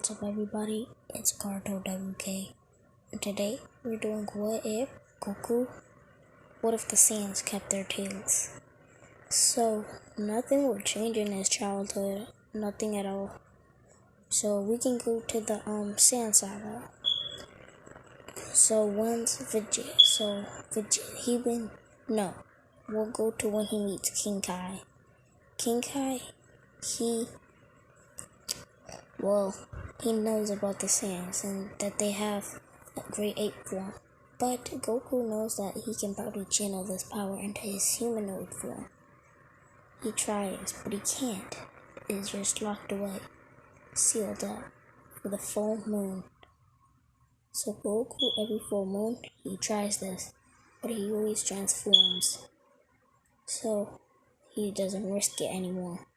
What's up, everybody? It's Carto WK, and today we're doing What If Goku? What if the Saiyans kept their tails? So, nothing would change in his childhood, nothing at all. So, we can go to the Saiyan Saga. So, we'll go to when he meets King Kai. King Kai, he knows about the Saiyans and that they have a great ape form. But Goku knows that he can probably channel this power into his humanoid form. He tries, but he can't. It's just locked away, sealed up, with a full moon. So Goku, every full moon, he tries this, but he always transforms. So he doesn't risk it anymore,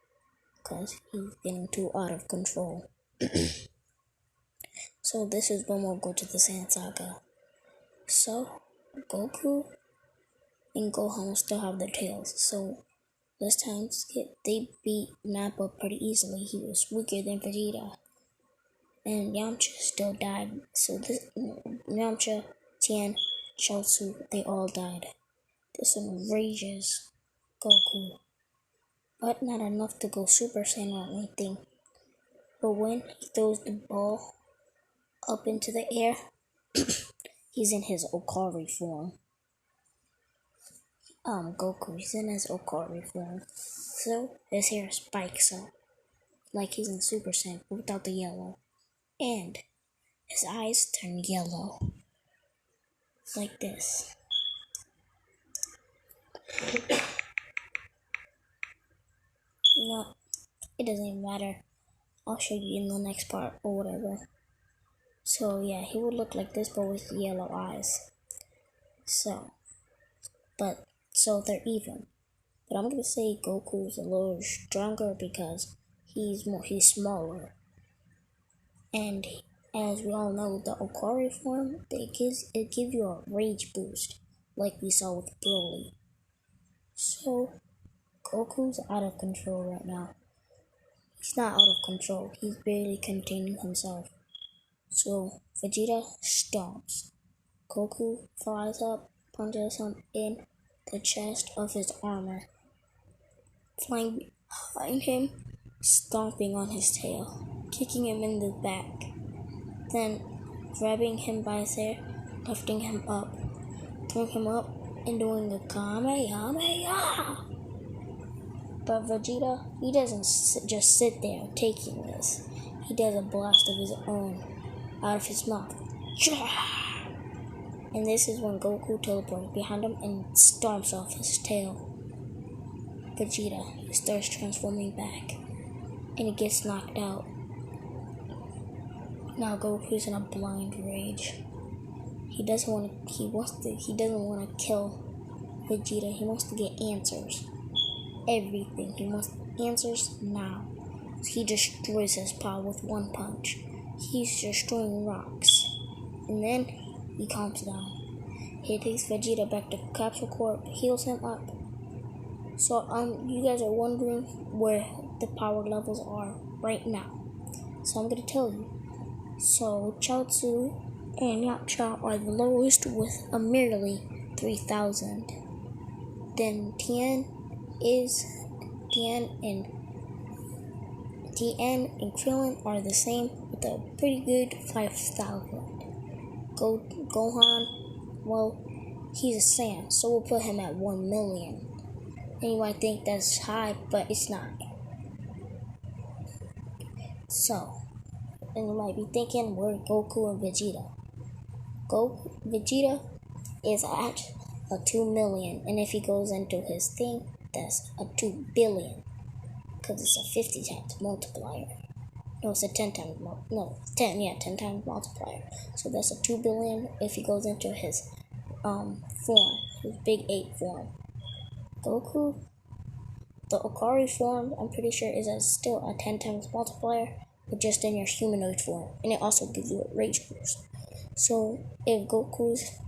because he's getting too out of control. So this is when we'll go to the Saiyan Saga. So Goku and Gohan still have their tails. So this time they beat Nappa pretty easily. He was weaker than Vegeta. And Yamcha still died. So Yamcha, Tien, Chaozu, they all died. This enrages Goku. But not enough to go Super Saiyan or anything. But when he throws the ball up into the air, he's in his Okari form. Goku's in his Okari form. So his hair spikes up, like he's in Super Saiyan without the yellow. And his eyes turn yellow, like this. No, it doesn't even matter. I'll show you in the next part or whatever. So yeah, he would look like this, but with yellow eyes. So they're even. But I'm gonna say Goku's a little stronger because he's smaller. And as we all know, the Okari form, it gives you a rage boost, like we saw with Broly. So Goku's out of control right now. He's not out of control. He's barely containing himself. So Vegeta stomps. Goku flies up, punches him in the chest of his armor, flying behind him, stomping on his tail, kicking him in the back, then grabbing him by his hair, lifting him up, throwing him up, and doing a Kamehameha. But Vegeta, he doesn't just sit there taking this. He does a blast of his own out of his mouth. And this is when Goku teleports behind him and stomps off his tail. Vegeta starts transforming back, and he gets knocked out. Now Goku's in a blind rage. He doesn't want to kill Vegeta. He wants to get answers. Everything. He wants answers now. He destroys his power with one punch. He's destroying rocks. And then he calms down. He takes Vegeta back to Capsule Corp, heals him up. So you guys are wondering where the power levels are right now. So I'm gonna tell you. So Chaozu and Yamcha are the lowest with a merely 3,000. Then Tien and Krillin are the same with a pretty good 5,000. Gohan, well, he's a Saiyan, so we'll put him at 1 million. And you might think that's high, but it's not. So, and you might be thinking, where Goku and Vegeta? Vegeta is at a 2 million, and if he goes into his thing, that's a 2 billion, because it's a 50 times multiplier. No, it's a 10 times 10 times multiplier. So that's a 2 billion if he goes into his form, his big ape form. Goku, the Okari form, I'm pretty sure is still a 10 times multiplier, but just in your humanoid form, and it also gives you a rage boost. So if Goku's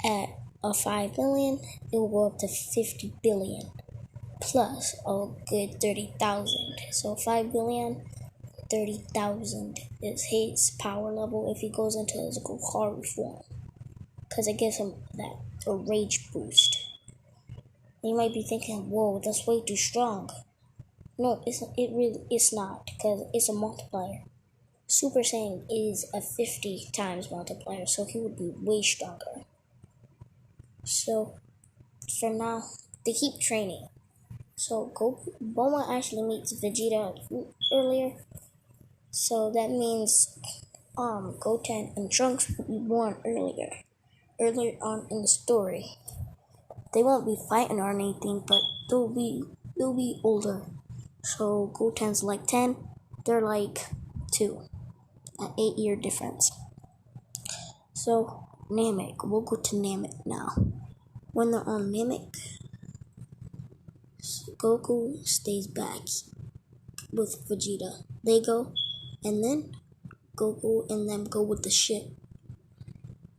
at a 5 billion, it will go up to 50 billion plus a good 30,000. So 5 billion 30,000 is his power level if he goes into his Goku form, because it gives him a rage boost. You might be thinking, whoa, that's way too strong. No, it's not, because it's a multiplier. Super Saiyan is a 50 times multiplier, so he would be way stronger. So, for now, they keep training. So, Bulma actually meets Vegeta earlier. So, that means Goten and Trunks will be born earlier on in the story. They won't be fighting or anything, but they'll be older. So Goten's like 10, they're like 2, an 8-year difference. So Namek, we'll go to Namek now. When they're on Namek, Goku stays back with Vegeta. They go, and then Goku and them go with the ship.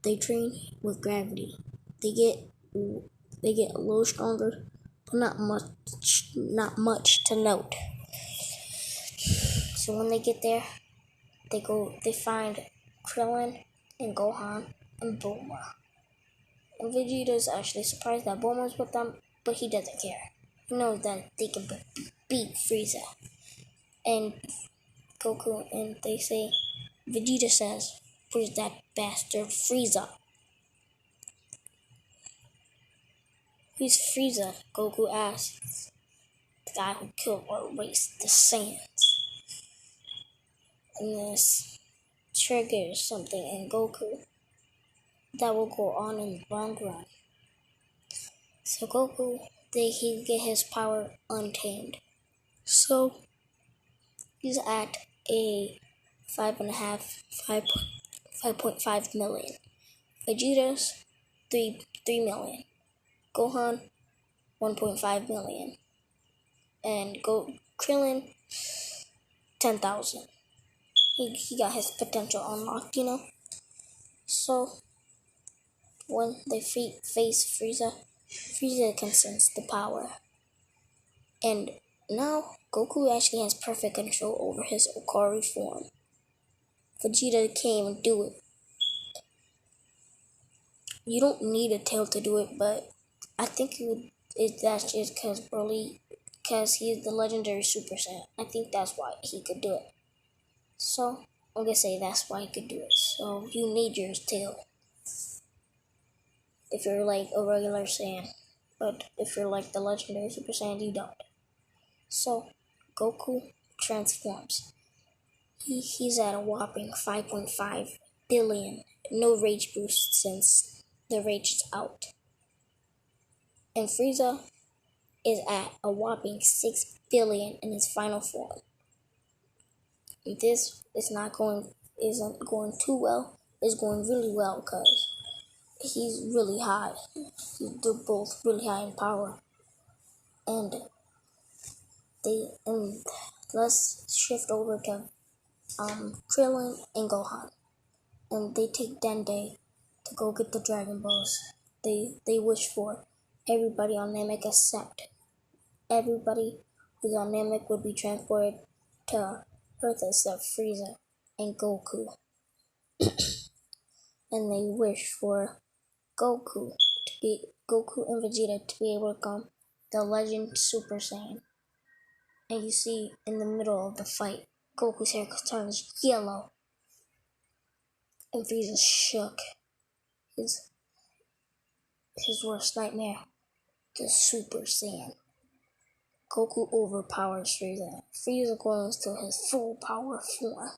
They train with gravity. They get a little stronger, but not much to note. So when they get there, they find Krillin and Gohan and Bulma. And Vegeta's actually surprised that Bulma's with them, but he doesn't care. He knows that they can beat Frieza. And Goku, and they say, Vegeta says, where's that bastard Frieza? Who's Frieza? Goku asks. The guy who killed or erased the Saiyans. And this triggers something in Goku that will go on in the long run. So Goku, he get his power untamed. So he's at a 5.5 million. Vegeta's 3 million. Gohan 1.5 million. And Krillin 10,000. He got his potential unlocked, So when they face Frieza can sense the power. And now Goku actually has perfect control over his Okari form. Vegeta came and do it. You don't need a tail to do it, but I think that's just because he's the legendary Super Saiyan. I think that's why he could do it. So I'm gonna say that's why he could do it. So you need your tail if you're like a regular Saiyan, but if you're like the legendary Super Saiyan, you don't. So Goku transforms. He's at a whopping 5.5 billion. No rage boost since the rage is out. And Frieza is at a whopping 6 billion in his final form. This isn't going too well. It's going really well because he's really high. They're both really high in power. And let's shift over to Krillin and Gohan. And they take Dende to go get the Dragon Balls they wish for. Everybody on Namek except everybody who's on Namek would be transported to Earth except Frieza and Goku. And they wish for Goku and Vegeta to be able to become the Legend Super Saiyan. And you see in the middle of the fight, Goku's hair turns yellow. And Frieza shook. His worst nightmare, the Super Saiyan. Goku overpowers Frieza. Frieza goes to his full power form.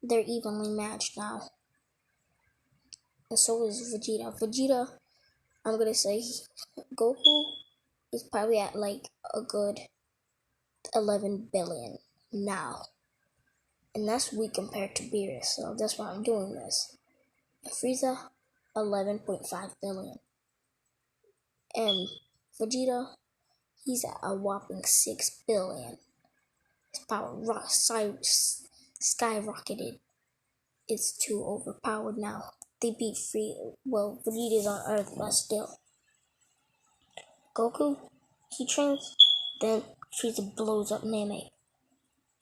They're evenly matched now. And so is Vegeta. Vegeta, I'm gonna say Goku is probably at like a good 11 billion now. And that's weak compared to Beerus, so that's why I'm doing this. Frieza, 11.5 billion. And Vegeta, he's at a whopping 6 billion. His power skyrocketed. It's too overpowered now. They beat Vegeta's on Earth, but still. Goku, he trains, then Frieza blows up Namek.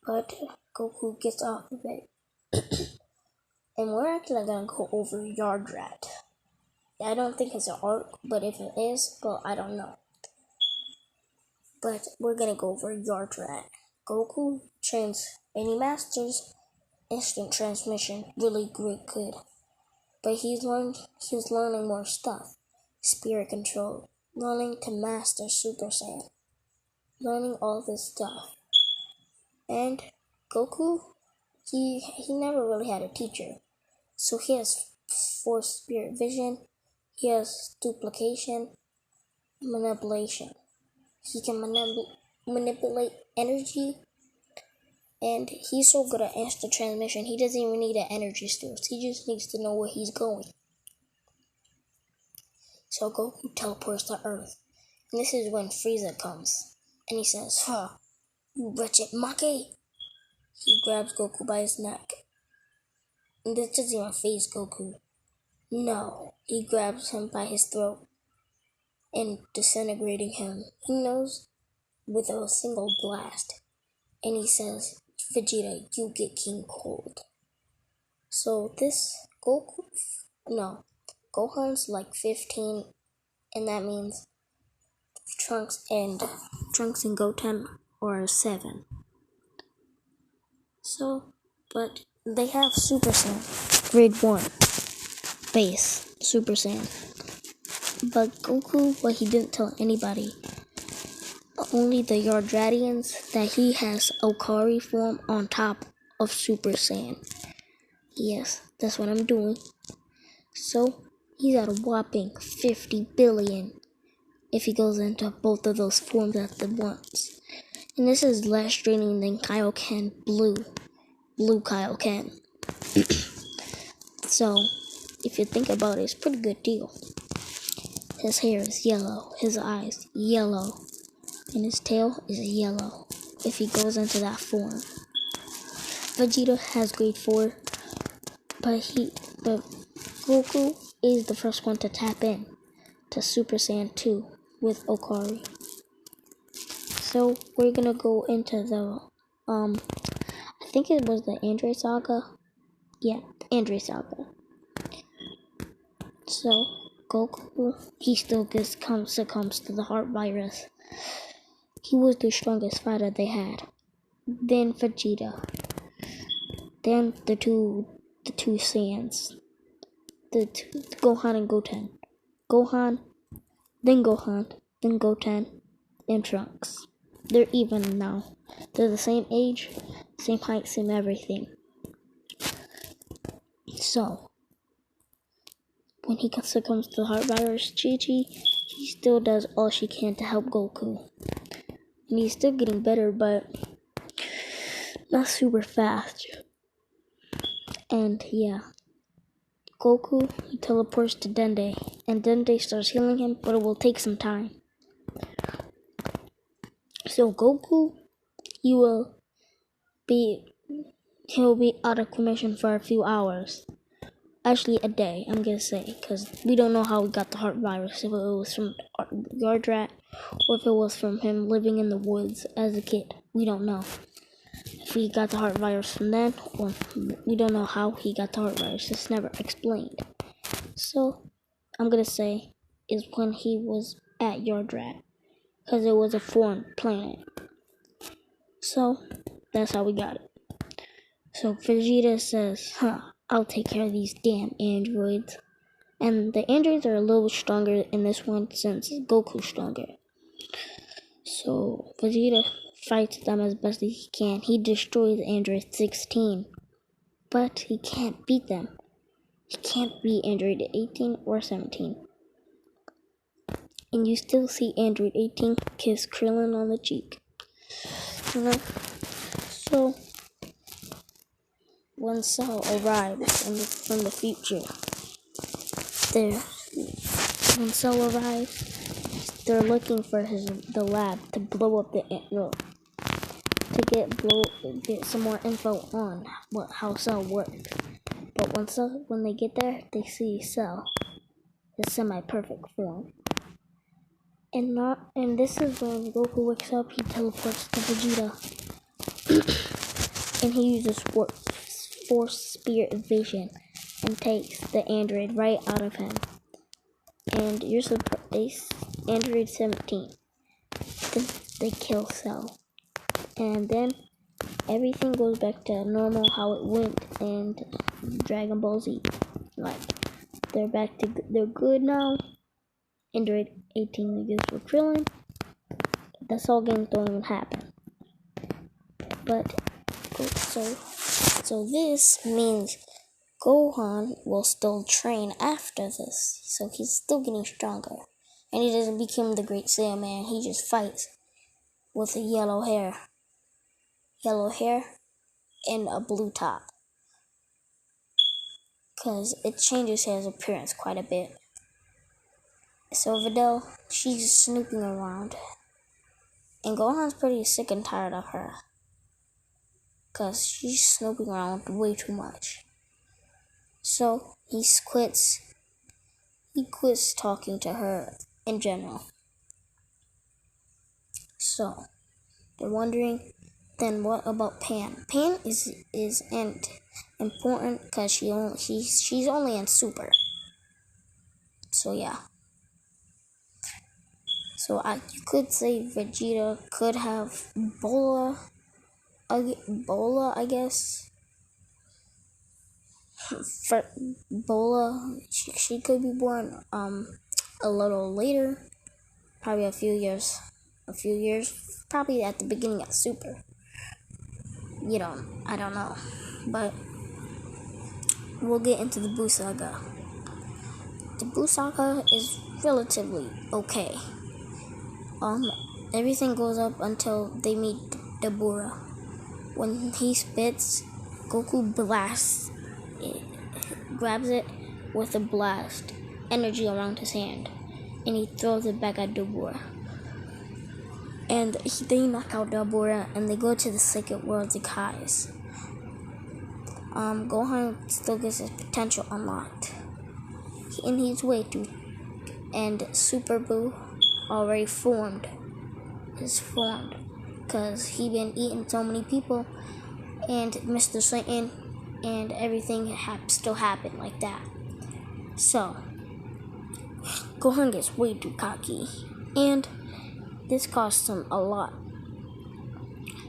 But Goku gets off of it. And we're actually gonna go over Yard Rat. I don't think it's an arc, but if it is, well, I don't know. But we're gonna go over Yard Rat. Goku trains and he masters instant transmission really good. But he's learning more stuff. Spirit control, learning to master Super Saiyan, learning all this stuff. And Goku, he never really had a teacher. So he has Force Spirit Vision, he has duplication, manipulation. He can manipulate energy, and he's so good at instant transmission, he doesn't even need an energy source. He just needs to know where he's going. So Goku teleports to Earth, and this is when Frieza comes, and he says, you wretched monkey! He grabs Goku by his neck, and this doesn't even faze Goku. No, he grabs him by his throat, and disintegrating him, he knows with a single blast, and he says, Vegeta, you get King Cold. So this Gohan's like 15, and that means Trunks and Goten are 7. So, but they have Super Saiyan, grade 1, base, Super Saiyan. But Goku, he didn't tell anybody, only the Yardratians, that he has Okari form on top of Super Saiyan. Yes, that's what I'm doing. So, he's at a whopping 50 billion if he goes into both of those forms at the once. And this is less draining than Kaioken Blue Kaioken. So, if you think about it, it's a pretty good deal. His hair is yellow, his eyes yellow, and his tail is yellow if he goes into that form. Vegeta has grade 4, but Goku is the first one to tap in to Super Saiyan 2 with Okari. So we're gonna go into the I think it was the Android Saga. Yeah, Android Saga. So Goku, he still succumbs to the heart virus. He was the strongest fighter they had. Then Vegeta. Then the two Saiyans. The Gohan and Goten. Gohan, then Goten, and Trunks. They're even now. They're the same age, same height, same everything. So, when he succumbs to the heart virus, Chi-Chi, he still does all she can to help Goku. And he's still getting better, but not super fast. And yeah, Goku, he teleports to Dende, and Dende starts healing him, but it will take some time. So Goku, he'll be out of commission for a few hours. Actually, a day, I'm gonna say, because we don't know how he got the heart virus, if it was from Yard Rat, or if it was from him living in the woods as a kid. We don't know if he got the heart virus from then, or we don't know how he got the heart virus. It's never explained. So, I'm gonna say, is when he was at Yard Rat, because it was a foreign planet. So, that's how we got it. So, Vegeta says, I'll take care of these damn androids. And the androids are a little stronger in this one since Goku's stronger. So Vegeta fights them as best as he can. He destroys Android 16. But he can't beat them. He can't beat Android 18 or 17. And you still see Android 18 kiss Krillin on the cheek. So when Cell arrives from the future, when Cell arrives, they're looking for the lab to blow up to get some more info on how Cell works. But when they get there, they see Cell, his semi-perfect form. And this is when Goku wakes up. He teleports to Vegeta. and he uses force spirit vision and takes the android right out of him. And you're surprised, Android 17. Then they kill Cell. And then everything goes back to normal how it went in Dragon Ball Z. Like, they're good now. Android 18 goes for Krillin. The Cell games don't even happen. But, so this means Gohan will still train after this. So he's still getting stronger. And he doesn't become the Great Saiyaman. He just fights with a yellow hair and a blue top. Because it changes his appearance quite a bit. So Videl, she's snooping around. And Gohan's pretty sick and tired of her. Because she's snooping around way too much. So he quits talking to her in general. So they're wondering, then what about Pan? Pan is important because she's only in Super. So yeah. So you could say Vegeta could have Bola, I guess. For Bola, she could be born a little later, probably a few years, probably at the beginning of Super. I don't know, but we'll get into the Buu Saga. The Buu Saga is relatively okay. Everything goes up until they meet Dabura. When he spits, Goku grabs it with a blast energy around his hand, and he throws it back at Dabura. And they knock out Dabura, and they go to the second world, the Kais. Gohan still gets his potential unlocked, and he's way too. And Super Buu already is formed, because he been eating so many people, and Mr. Satan, and everything still happened like that. So Gohan gets way too cocky, and this costs him a lot.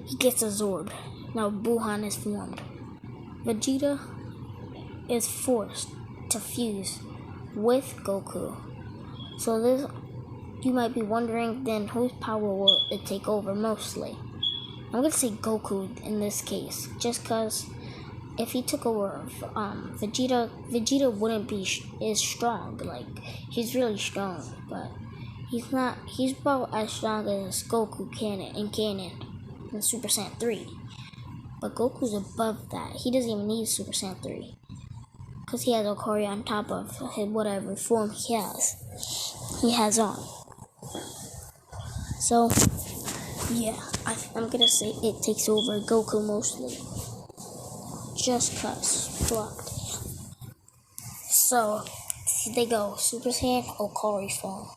He gets absorbed. Now Buhan is formed. Vegeta is forced to fuse with Goku. So this, you might be wondering, then whose power will it take over mostly? I'm gonna say Goku in this case, just cause if he took over Vegeta wouldn't be as strong. Like, he's really strong, but he's not. He's about as strong as Goku in Super Saiyan 3. But Goku's above that. He doesn't even need Super Saiyan 3. Because he has Okari on top of whatever form he has on. So, yeah, I'm gonna say it takes over Goku mostly. Just cause. Blocked. So, they go Super Saiyan Okari form.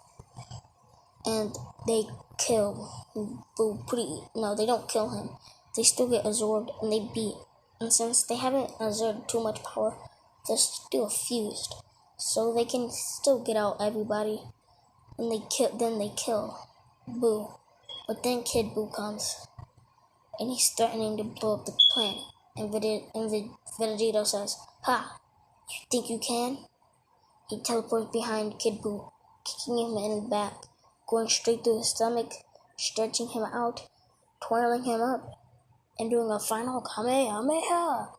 And they kill Buu no, they don't kill him. They still get absorbed and they beat. And since they haven't absorbed too much power, they're still fused. So they can still get out everybody. And then they kill Buu. But then Kid Buu comes. And he's threatening to blow up the planet. And Vegeta says, "Ha! You think you can?" He teleports behind Kid Buu, kicking him in the back, going straight through his stomach, stretching him out, twirling him up, and doing a final Kamehameha.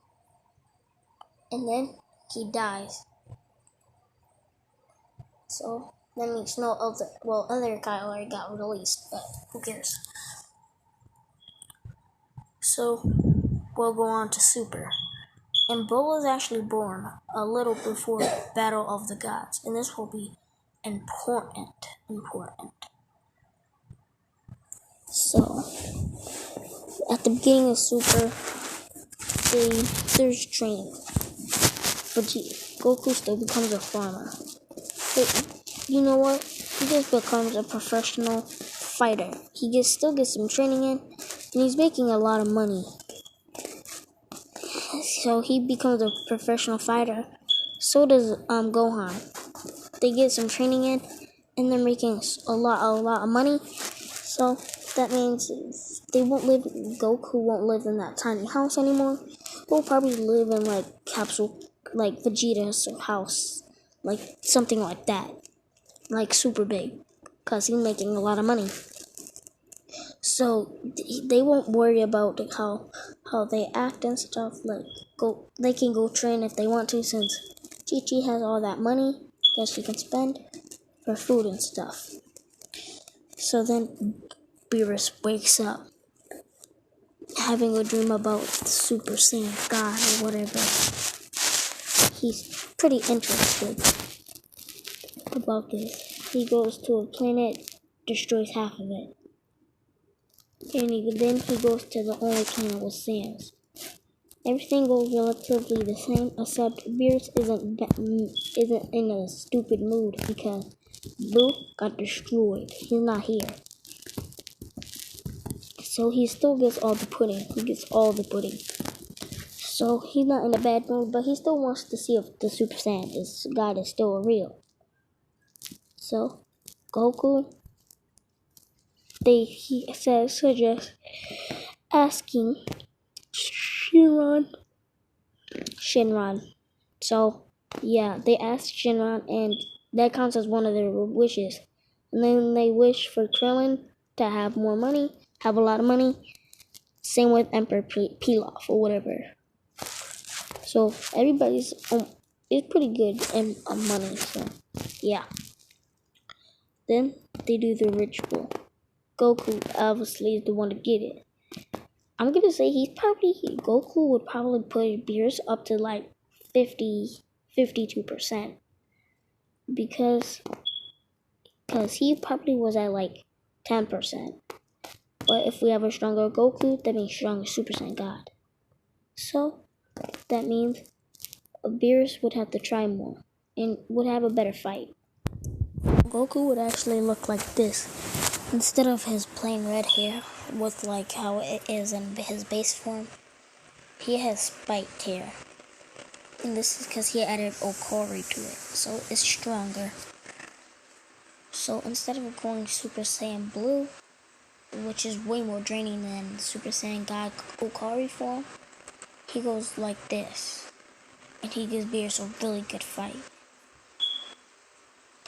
And then he dies. So that means other guy already got released, but who cares? So we'll go on to Super. And Bull is actually born a little before Battle of the Gods, and this will be important. So, at the beginning of Super, there's training. But Goku still becomes a farmer. But you know what? He just becomes a professional fighter. He still gets some training in, and he's making a lot of money. So he becomes a professional fighter. So does Gohan. They get some training in, and they're making a lot of money. So that means Goku won't live in that tiny house anymore. He'll probably live in like capsule, like Vegeta's house, like something like that, like super big, cause he's making a lot of money. So they won't worry about how they act and stuff. Like they can go train if they want to, since Chi has all that money that she can spend for food and stuff. So then Beerus wakes up, having a dream about the Super Saiyan God or whatever. He's pretty interested about this. He goes to a planet, destroys half of it. And then he goes to the only planet with Saiyans. Everything goes relatively the same, except Beerus isn't in a stupid mood because Boo got destroyed. He's not here. So he still gets all the pudding. He gets all the pudding. So he's not in a bad mood, but he still wants to see if the Super Saiyan God is still real. So Goku, he suggests asking Shinron. So yeah, they asked Shinron, and that counts as one of their wishes. And then they wish for Krillin to have more money, have a lot of money. Same with Emperor Pilaf or whatever. So everybody's is pretty good in money. So yeah. Then they do the ritual. Goku obviously is the one to get it. I'm gonna say Goku would probably put Beerus up to like 52%. Because he probably was at like 10%. But if we have a stronger Goku, that means stronger Super Saiyan God. So that means Beerus would have to try more and would have a better fight. Goku would actually look like this. Instead of his plain red hair with like how it is in his base form, he has spiked hair. And this is because he added Okori to it, so it's stronger. So instead of going Super Saiyan Blue, which is way more draining than Super Saiyan God Okari form, he goes like this. And he gives Beerus a really good fight.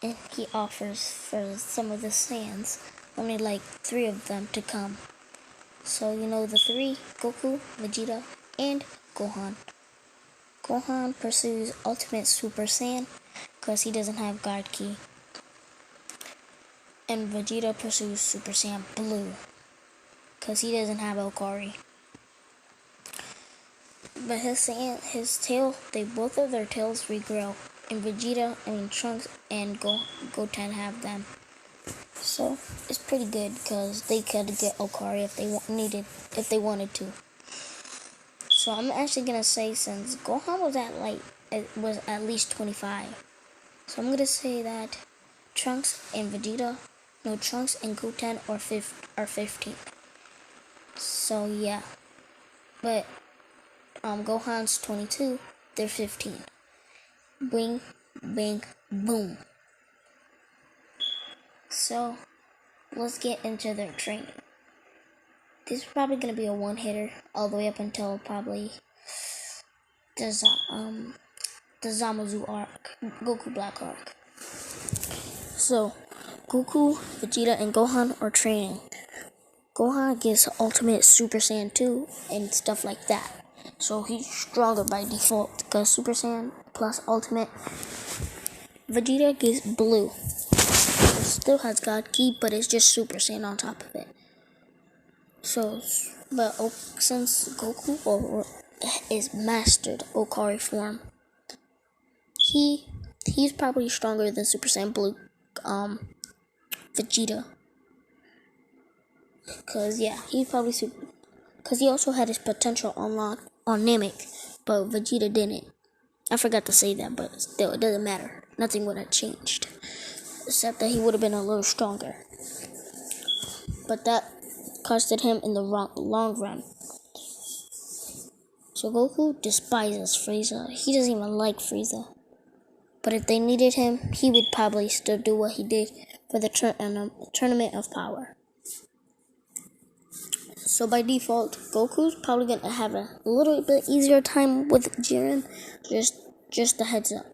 And he offers for some of the Saiyans, only like 3 of them to come. So the 3, Goku, Vegeta, and Gohan. Gohan pursues Ultimate Super Saiyan because he doesn't have God Ki. And Vegeta pursues Super Saiyan Blue because he doesn't have Okari. But his tail, both of their tails regrow. And Trunks and Goten have them. So it's pretty good because they could get Okari if they wanted to. So I'm actually gonna say, since Gohan was at least 25, so I'm gonna say that Trunks and Goten are 15. So yeah, but Gohan's 22, they're 15. Bing, bang, boom. So let's get into their training. This is probably gonna be a one-hitter all the way up until probably the Zamazu arc, Goku Black arc. So Goku, Vegeta, and Gohan are training. Gohan gets Ultimate Super Saiyan 2 and stuff like that. So he's stronger by default because Super Saiyan plus Ultimate. Vegeta gets Blue. It still has God Ki, but it's just Super Saiyan on top of it. So, but since Goku is mastered Okari form, he's probably stronger than Super Saiyan Blue, Vegeta. Cause yeah, he's probably super. Cause he also had his potential unlocked on Namek, but Vegeta didn't. I forgot to say that, but still, it doesn't matter. Nothing would have changed, except that he would have been a little stronger. But that costed him in the long run. So Goku despises Frieza. He doesn't even like Frieza. But if they needed him, he would probably still do what he did for the Tournament of Power. So by default, Goku's probably gonna have a little bit easier time with Jiren. Just a heads up.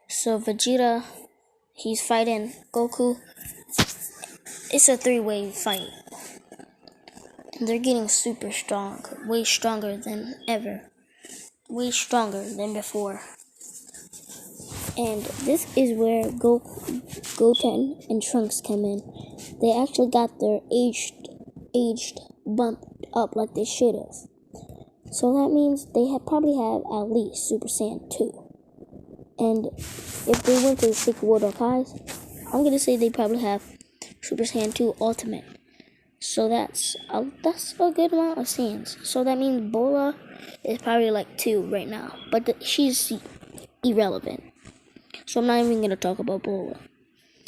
So Vegeta, he's fighting Goku. It's a 3-way fight. They're getting super strong, way stronger than ever, way stronger than before. And this is where Goten and Trunks come in. They actually got their aged bumped up like they should have. So that means they probably have at least Super Saiyan 2. And if they went to the Secret World of Kai's, I'm gonna say they probably have Super Saiyan 2 Ultimate. So that's a good amount of Saiyans. So that means Bola is probably like 2 right now. But she's irrelevant. So I'm not even going to talk about Bola.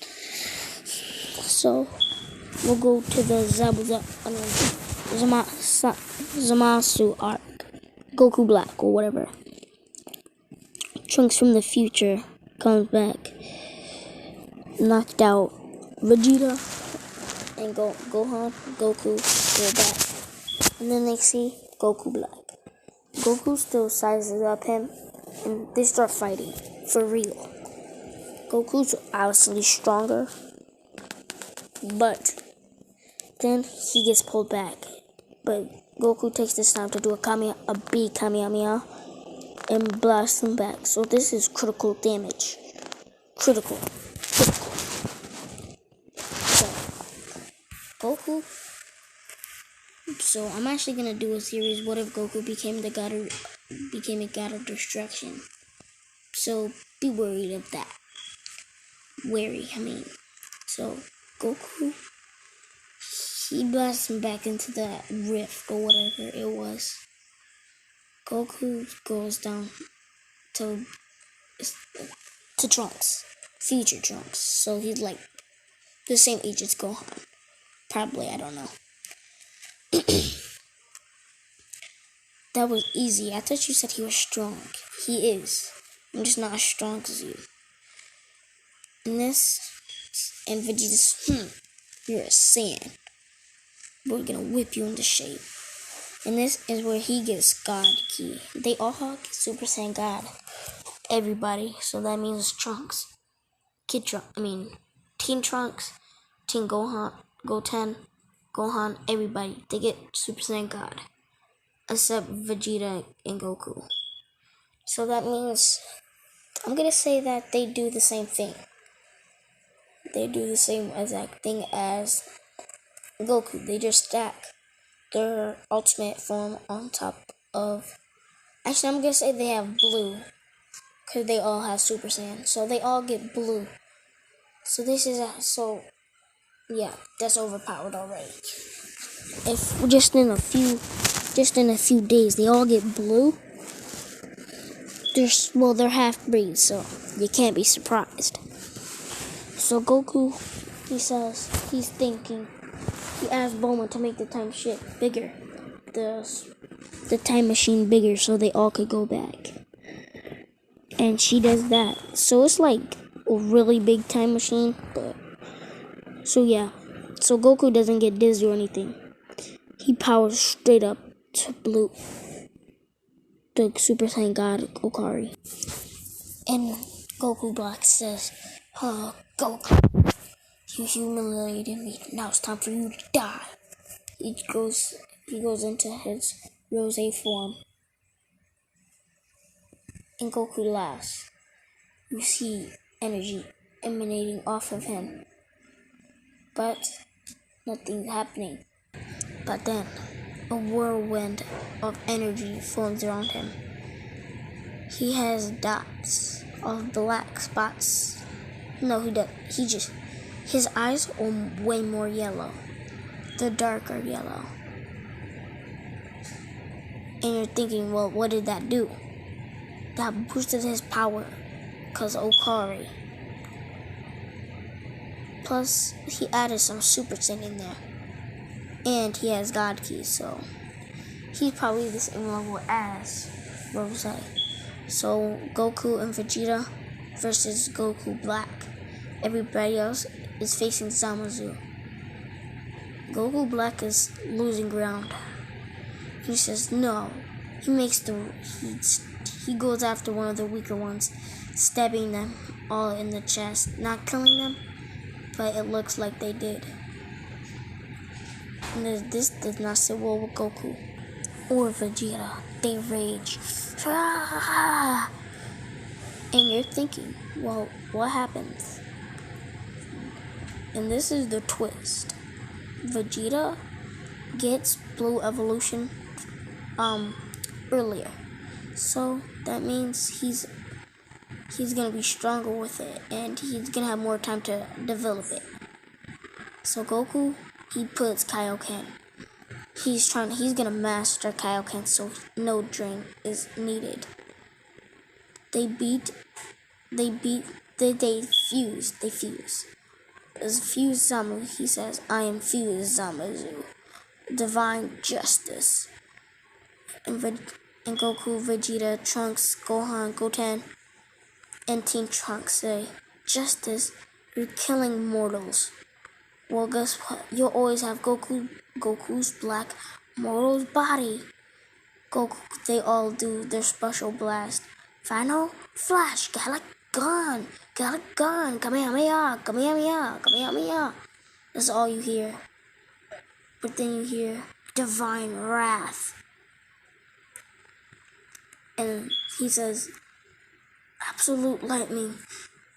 So we'll go to the Zamasu arc. Goku Black or whatever. Trunks from the future comes back. Knocked out Vegeta. And Gohan, Goku, go back. And then they see Goku Black. Goku still sizes up him, and they start fighting, for real. Goku's obviously stronger, but then he gets pulled back. But Goku takes this time to do a big Kamehameha, and blasts him back. So this is critical damage. Critical. Goku. So I'm actually gonna do a series. What if Goku became a god of destruction? So be worried of that. So Goku, he blasts him back into that rift or whatever it was. Goku goes down to Trunks, future Trunks. So he's like the same age as Gohan. Probably, I don't know. That was easy. I thought you said he was strong. He is. I'm just not as strong as you. And Vegeta's, you're a Saiyan. We're gonna whip you into shape. And this is where he gets God Ki. They all get Super Saiyan God. Everybody. So that means Trunks. Teen Trunks, Teen Gohan, Gohan, everybody, they get Super Saiyan God, except Vegeta and Goku. So that means, I'm gonna say that they do the same thing. They do the same exact thing as Goku. They just stack their ultimate form on top of, actually I'm gonna say they have blue, because they all have Super Saiyan. So they all get blue. So yeah, that's overpowered already. If just in a few days they all get blue, they're half breeds, so you can't be surprised. So Goku, he asked Bulma to make the time ship bigger, the time machine bigger, so they all could go back. And she does that. So it's like a really big time machine, but so yeah. So Goku doesn't get dizzy or anything. He powers straight up to blue, the Super Saiyan God Okari. And Goku Black says, Goku, you humiliated me. Now it's time for you to die. He goes into his Rose form. And Goku laughs. You see energy emanating off of him. But nothing's happening. But then a whirlwind of energy forms around him. He has dots of black spots. No, he doesn't. His eyes are way more yellow. The darker yellow. And you're thinking, well, what did that do? That boosted his power. Because Okari. Plus, he added some Super Saiyan in there. And he has God Ki, so he's probably the same level as Rose. So Goku and Vegeta versus Goku Black. Everybody else is facing Zamasu. Goku Black is losing ground. He says no. He goes after one of the weaker ones, stabbing them all in the chest, not killing them, but it looks like they did. And this does not sit well with Goku or Vegeta. They rage. And you're thinking, well, what happens? And this is the twist. Vegeta gets Blue Evolution earlier. So that means he's gonna be stronger with it, and he's gonna have more time to develop it. So Goku, he puts Kaioken. He's gonna master Kaioken, so no drain is needed. They fuse. As Fuse Zamu, he says, I am Fuse Zamazu, divine justice. And Goku, Vegeta, Trunks, Gohan, Goten, and Teen Trunks say, justice, you're killing mortals. Well, guess what? You'll always have Goku's black mortal's body. Goku, they all do their special blast. Final Flash, Kamehameha, Kamehameha. That's all you hear. But then you hear Divine Wrath. And he says, absolute lightning,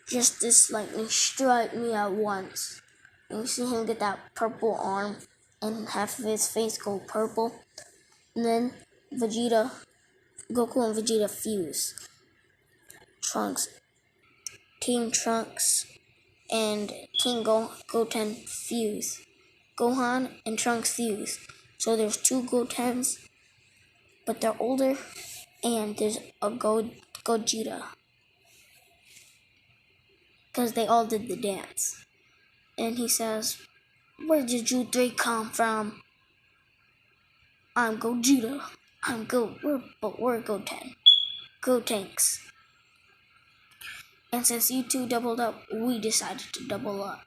justice lightning, strike me at once. And you see him get that purple arm and half of his face go purple. And then Goku and Vegeta fuse. Team Trunks and King Goten fuse. Gohan and Trunks fuse. So there's two Gotens, but they're older, and there's a Gogeta. Because they all did the dance. And he says, where did you three come from? I'm Gogeta. We're Goten. Gotenks. And since you two doubled up, we decided to double up.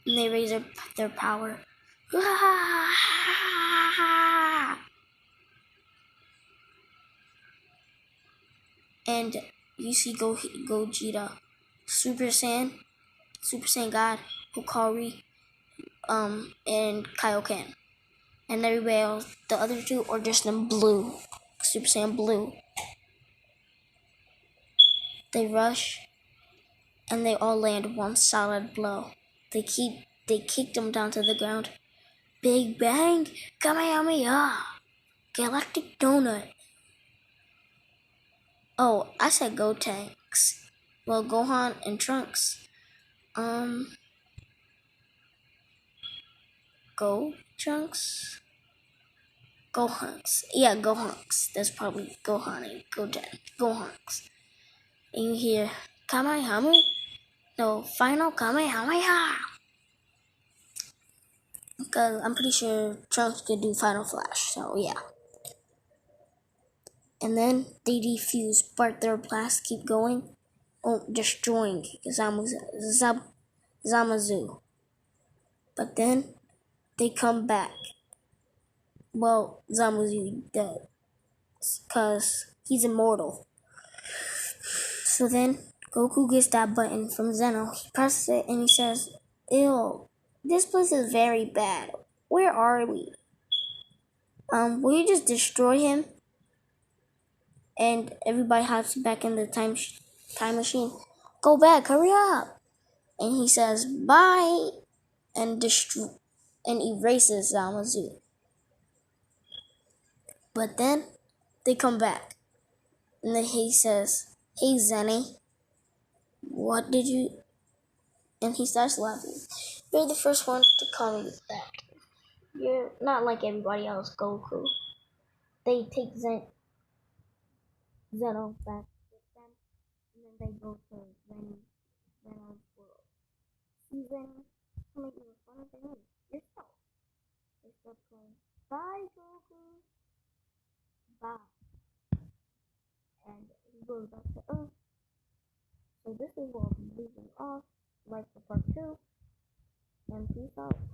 And they raise their power. And you see Gogeta, Super Saiyan God, Hokari, and Kaioken. And everybody else, the other two are just in blue, Super Saiyan Blue. They rush, and they all land one solid blow. They kicked him down to the ground. Big Bang, Kamehameha, Galactic Donut. Oh, I said Go Tanks. Well, Gohan and Trunks. Go Trunks? Gohunks. Yeah, Gohunks. That's probably Gohan and Goten. Gohunks. And you hear Kamehameha? No, final Kamehameha. Because I'm pretty sure Trunks could do Final Flash, so yeah. And then they defuse, but their blasts keep going, destroying Zamazu. But then they come back. Well, Zamazu dead, because he's immortal. So then Goku gets that button from Zeno. He presses it and he says, ew, this place is very bad. Where are we? Will you just destroy him? And everybody hops back in the time machine. Go back, hurry up! And he says, bye! And erases Zamazu. But then they come back. And then he says, hey Zenny, what did you... And he starts laughing. You're the first one to call me back. You're not like everybody else, Goku. They take Zeno back with them, and then they go to Zeno's world. See Zeno, making fun of him yourself. They start playing, bye Goku. sky, and he goes back to Earth. So this is where I'm leaving off. Like the part 2, and peace out.